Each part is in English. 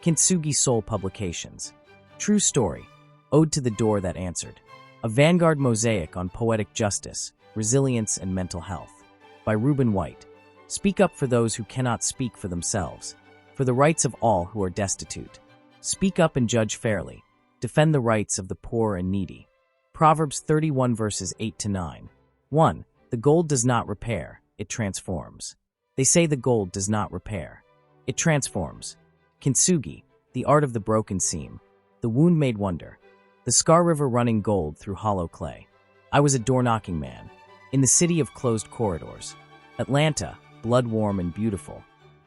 Kintsugi Soul Publications. True Story. Ode to the Door That Answered. A Vanguard Mosaic on Poetic Justice, Resilience, and Mental Health. By Ruben White. Speak up for those who cannot speak for themselves, for the rights of all who are destitute. Speak up and judge fairly. Defend the rights of the poor and needy. Proverbs 31 verses 8 to 9. 1. The gold does not repair, it transforms. They say the gold does not repair. It transforms. Kintsugi, the art of the broken seam. The wound made wonder. The scar river running gold through hollow clay. I was a door-knocking man. In the city of closed corridors. Atlanta, blood-warm and beautiful.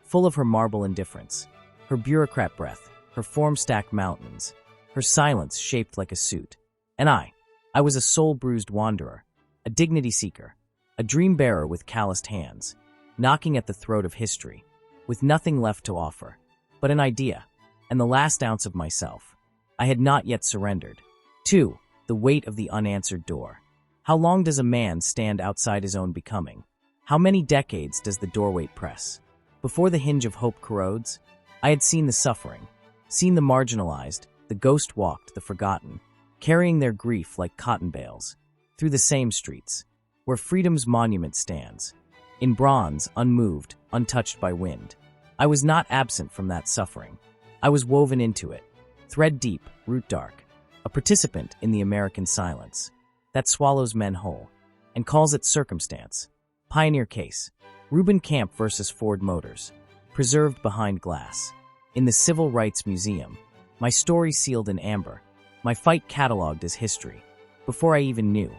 Full of her marble indifference. Her bureaucrat breath. Her form-stacked mountains. Her silence shaped like a suit. And I was a soul-bruised wanderer. A dignity seeker. A dream-bearer with calloused hands. Knocking at the throat of history. With nothing left to offer. But an idea. And the last ounce of myself. I had not yet surrendered. 2. The weight of the unanswered door. How long does a man stand outside his own becoming? How many decades does the doorway press? Before the hinge of hope corrodes, I had seen the suffering, seen the marginalized, the ghost-walked, the forgotten, carrying their grief like cotton bales, through the same streets, where freedom's monument stands, in bronze, unmoved, untouched by wind. I was not absent from that suffering. I was woven into it, thread deep, root dark, a participant in the American silence that swallows men whole and calls it circumstance. Pioneer case, Ruben Camp versus Ford Motors, preserved behind glass. In the Civil Rights Museum, my story sealed in amber, my fight cataloged as history. Before I even knew,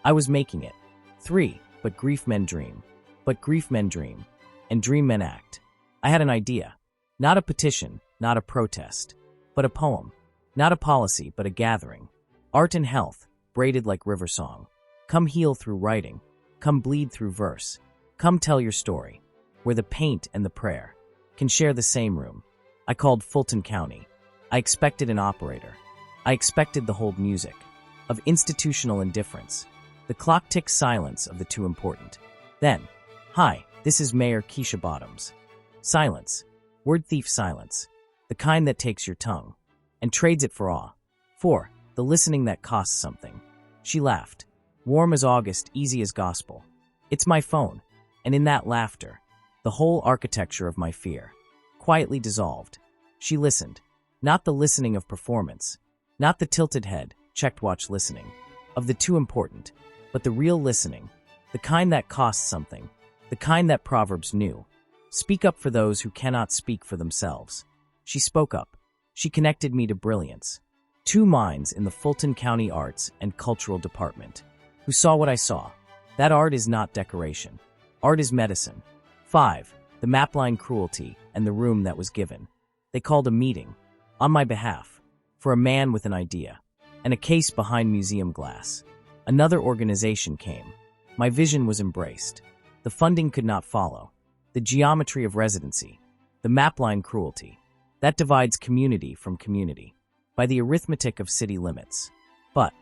I was making it. 3. But grief men dream. But grief men dream. And dream men act. I had an idea. Not a petition, not a protest, but a poem. Not a policy, but a gathering. Art and health, braided like river song. Come heal through writing. Come bleed through verse. Come tell your story, where the paint and the prayer can share the same room. I called Fulton County. I expected an operator. I expected the hold music of institutional indifference. The clock ticks silence of the too important. Then, hi, this is Mayor Keisha Bottoms. Silence. Word thief silence. The kind that takes your tongue and trades it for awe. 4. The listening that costs something. She laughed. Warm as August, easy as gospel. It's my phone. And in that laughter, the whole architecture of my fear quietly dissolved. She listened. Not the listening of performance. Not the tilted head, checked watch listening of the too important, but the real listening. The kind that costs something. The kind that Proverbs knew. Speak up for those who cannot speak for themselves. She spoke up. She connected me to brilliance. 2 minds in the Fulton County Arts and Cultural Department, who saw what I saw. That art is not decoration. Art is medicine. 5. The mapline cruelty and the room that was given. They called a meeting, on my behalf, for a man with an idea, and a case behind museum glass. Another organization came. My vision was embraced. The funding could not follow. The geometry of residency. The mapline cruelty. That divides community from community by the arithmetic of city limits. But,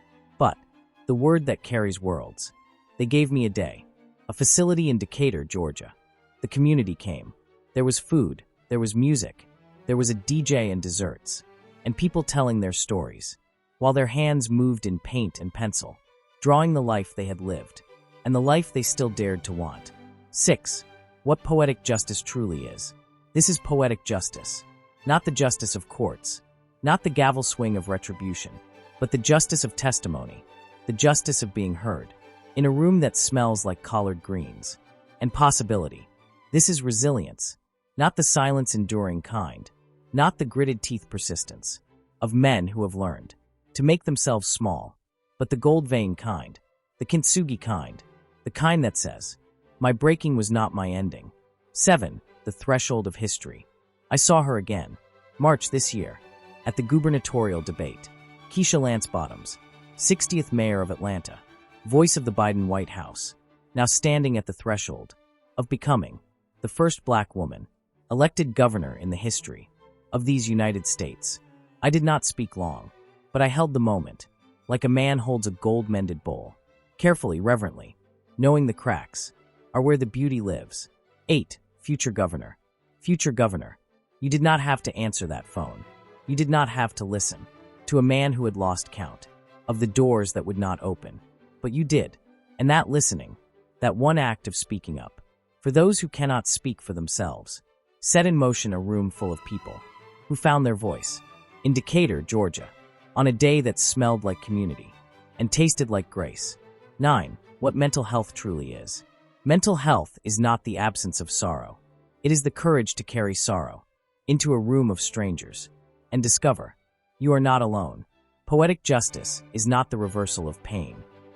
the word that carries worlds. They gave me a day, a facility in Decatur, Georgia. The community came. There was food, there was music, there was a DJ and desserts, and people telling their stories, while their hands moved in paint and pencil, drawing the life they had lived, and the life they still dared to want. 6. What poetic justice truly is. This is poetic justice. Not the justice of courts, not the gavel swing of retribution, but the justice of testimony, the justice of being heard, in a room that smells like collard greens, and possibility. This is resilience, not the silence enduring kind, not the gritted teeth persistence, of men who have learned to make themselves small, but the gold vein kind, the kintsugi kind, the kind that says, my breaking was not my ending. 7. The threshold of history. I saw her again, March this year, at the gubernatorial debate. Keisha Lance Bottoms, 60th mayor of Atlanta, voice of the Biden White House, now standing at the threshold of becoming the first black woman elected governor in the history of these United States. I did not speak long, but I held the moment, like a man holds a gold-mended bowl, carefully, reverently, knowing the cracks are where the beauty lives. 8. Future governor. Future governor. You did not have to answer that phone. You did not have to listen to a man who had lost count of the doors that would not open. But you did. And that listening, that one act of speaking up, for those who cannot speak for themselves, set in motion a room full of people who found their voice. In Decatur, Georgia, on a day that smelled like community and tasted like grace. 9. What mental health truly is. Mental health is not the absence of sorrow. It is the courage to carry sorrow into a room of strangers and discover you are not alone. Poetic justice is not the reversal of pain.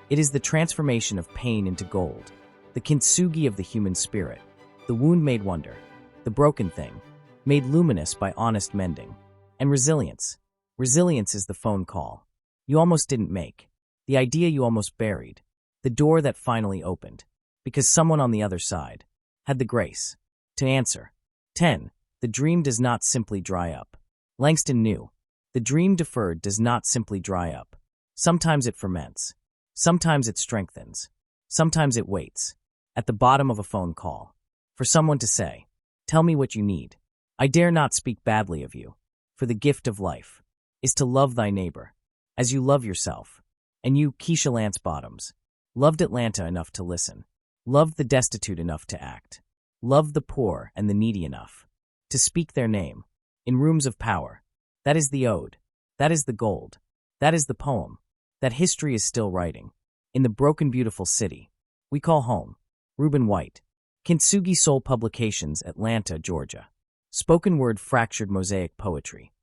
It is the transformation of pain into gold, the kintsugi of the human spirit, the wound made wonder, the broken thing, made luminous by honest mending. And resilience. Resilience is the phone call you almost didn't make, the idea you almost buried, the door that finally opened, because someone on the other side had the grace to answer. 10. The dream does not simply dry up. Langston knew. The dream deferred does not simply dry up. Sometimes it ferments. Sometimes it strengthens. Sometimes it waits at the bottom of a phone call for someone to say, "Tell me what you need. I dare not speak badly of you, for the gift of life is to love thy neighbor as you love yourself." And you, Keisha Lance Bottoms, loved Atlanta enough to listen, loved the destitute enough to act, loved the poor and the needy enough to speak their name in rooms of power. That is the ode. That is the gold. That is the poem that history is still writing. In the broken, beautiful city we call home. Ruben White. Kintsugi Soul Publications, Atlanta, Georgia. Spoken word fractured mosaic poetry.